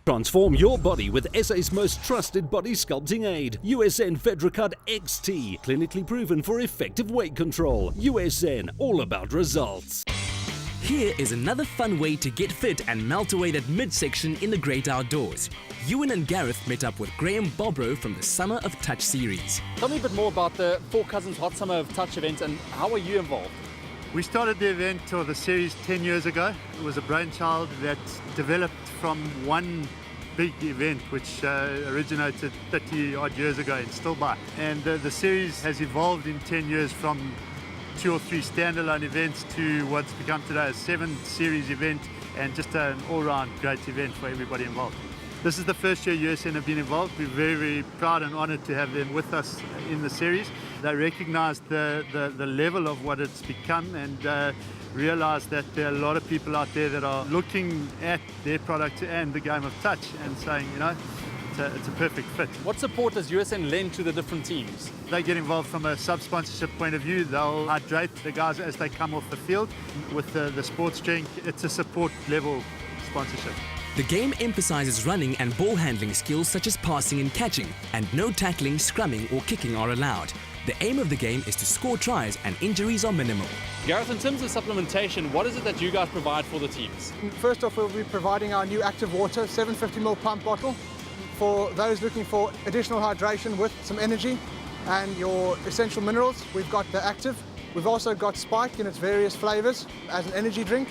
Transform your body with SA's most trusted body sculpting aid. USN Fedracut XT, clinically proven for effective weight control. USN, all about results. Here is another fun way to get fit and melt away that midsection in the great outdoors. Ewan and Gareth met up with Graeme Bobrow from the Summer of Touch series. Tell me a bit more about the Four Cousins Hot Summer of Touch event and how are you involved? We started the event or the series 10 years ago. It was a brainchild that developed from one big event which originated 30 odd years ago in Stillby. And the series has evolved in 10 years from 2 or 3 standalone events to what's become today a 7-series event and just an all-round great event for everybody involved. This is the first year USN have been involved. We're very, very proud and honoured to have them with us in the series. They recognise the level of what it's become and realise that there are a lot of people out there that are looking at their product and the game of touch and saying, you know, it's a perfect fit. What support does USN lend to the different teams? They get involved from a sub-sponsorship point of view. They'll hydrate the guys as they come off the field with the sports drink. It's a support level sponsorship. The game emphasizes running and ball handling skills such as passing and catching, and no tackling, scrumming or kicking are allowed. The aim of the game is to score tries and injuries are minimal. Gareth, in terms of supplementation, what is it that you guys provide for the teams? First off, we'll be providing our new Active Water 750ml pump bottle for those looking for additional hydration with some energy and your essential minerals. We've got the Active. We've also got Spike in its various flavors as an energy drink,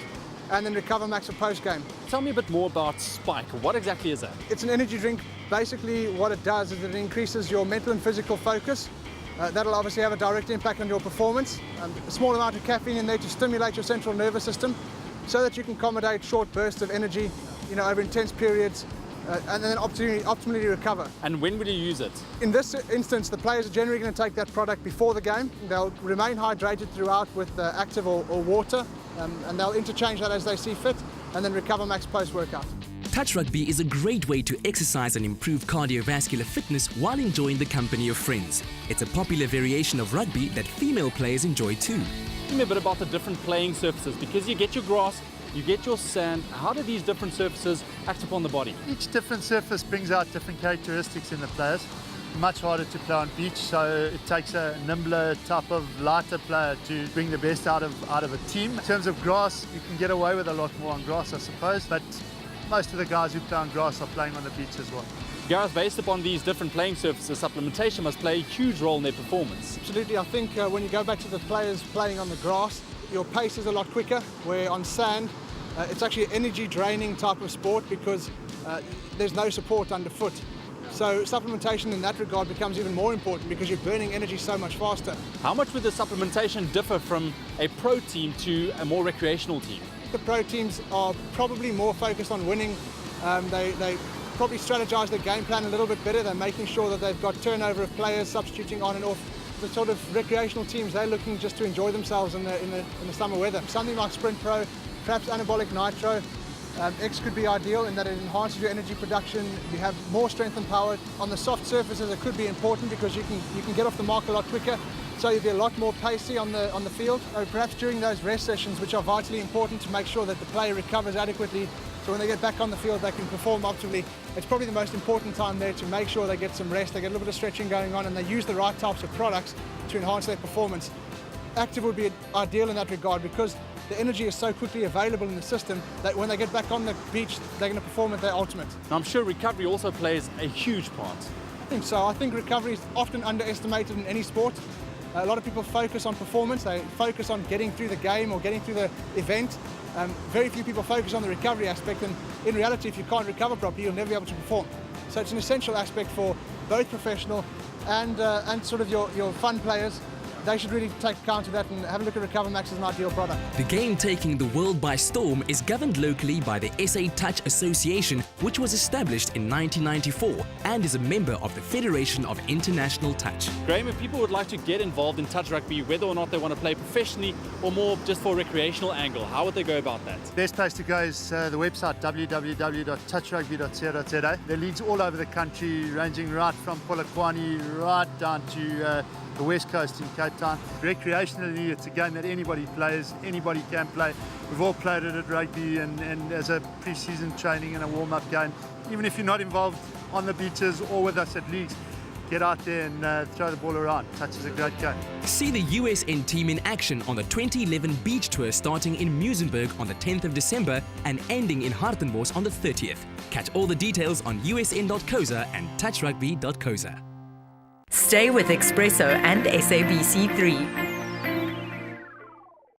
and then Recover Max for post-game. Tell me a bit more about Spike. What exactly is that? It's an energy drink. Basically what it does is it increases your mental and physical focus. That'll obviously have a direct impact on your performance. A small amount of caffeine in there to stimulate your central nervous system so that you can accommodate short bursts of energy, over intense periods, and then optimally recover. And when will you use it? In this instance, the players are generally going to take that product before the game. They'll remain hydrated throughout with Active or water, and they'll interchange that as they see fit, and then Recover Max post-workout. Touch rugby is a great way to exercise and improve cardiovascular fitness while enjoying the company of friends. It's a popular variation of rugby that female players enjoy too. Tell me a bit about the different playing surfaces, because you get your grass, you get your sand. How do these different surfaces act upon the body? Each different surface brings out different characteristics in the players. Much harder to play on beach, so it takes a nimbler type of lighter player to bring the best out of a team. In terms of grass, you can get away with a lot more on grass, I suppose, but most of the guys who play on grass are playing on the beach as well. Gareth, based upon these different playing surfaces, supplementation must play a huge role in their performance. Absolutely. I think when you go back to the players playing on the grass, your pace is a lot quicker, where on sand, it's actually an energy draining type of sport because there's no support underfoot. So supplementation in that regard becomes even more important because you're burning energy so much faster. How much would the supplementation differ from a pro team to a more recreational team? The pro teams are probably more focused on winning. They probably strategize their game plan a little bit better. They're making sure that they've got turnover of players substituting on and off. The sort of recreational teams, they're looking just to enjoy themselves in the summer weather. Something like Sprint Pro, perhaps anabolic nitro. X could be ideal in that it enhances your energy production. You have more strength and power. On the soft surfaces, it could be important because you can get off the mark a lot quicker. So you'll be a lot more pacey on the field. Or perhaps during those rest sessions, which are vitally important to make sure that the player recovers adequately. So when they get back on the field, they can perform optimally. It's probably the most important time there to make sure they get some rest, they get a little bit of stretching going on, and they use the right types of products to enhance their performance. Active would be ideal in that regard because the energy is so quickly available in the system that when they get back on the beach, they're going to perform at their ultimate. Now, I'm sure recovery also plays a huge part. I think so. I think recovery is often underestimated in any sport. A lot of people focus on performance, they focus on getting through the game or getting through the event. Very few people focus on the recovery aspect, and in reality, if you can't recover properly, you'll never be able to perform. So it's an essential aspect for both professional and sort of your fun players. They should really take account of that and have a look at Recover Max as an ideal product. The game taking the world by storm is governed locally by the SA Touch Association, which was established in 1994 and is a member of the Federation of International Touch. Graeme, if people would like to get involved in touch rugby, whether or not they want to play professionally or more just for a recreational angle, how would they go about that? Best place to go is the website www.touchrugby.co.za. There are leagues all over the country, ranging right from Polokwane right down to the West Coast in Cape Town. Recreationally, it's a game that anybody plays, anybody can play. We've all played it at rugby and as a pre-season training and a warm-up game. even if you're not involved on the beaches or with us at leagues, get out there and throw the ball around. Touch is a great game. See the USN team in action on the 2011 beach tour starting in Muizenberg on the 10th of December and ending in Hartenbos on the 30th. Catch all the details on usn.coza and touchrugby.coza. Stay with eXpresso and SABC3.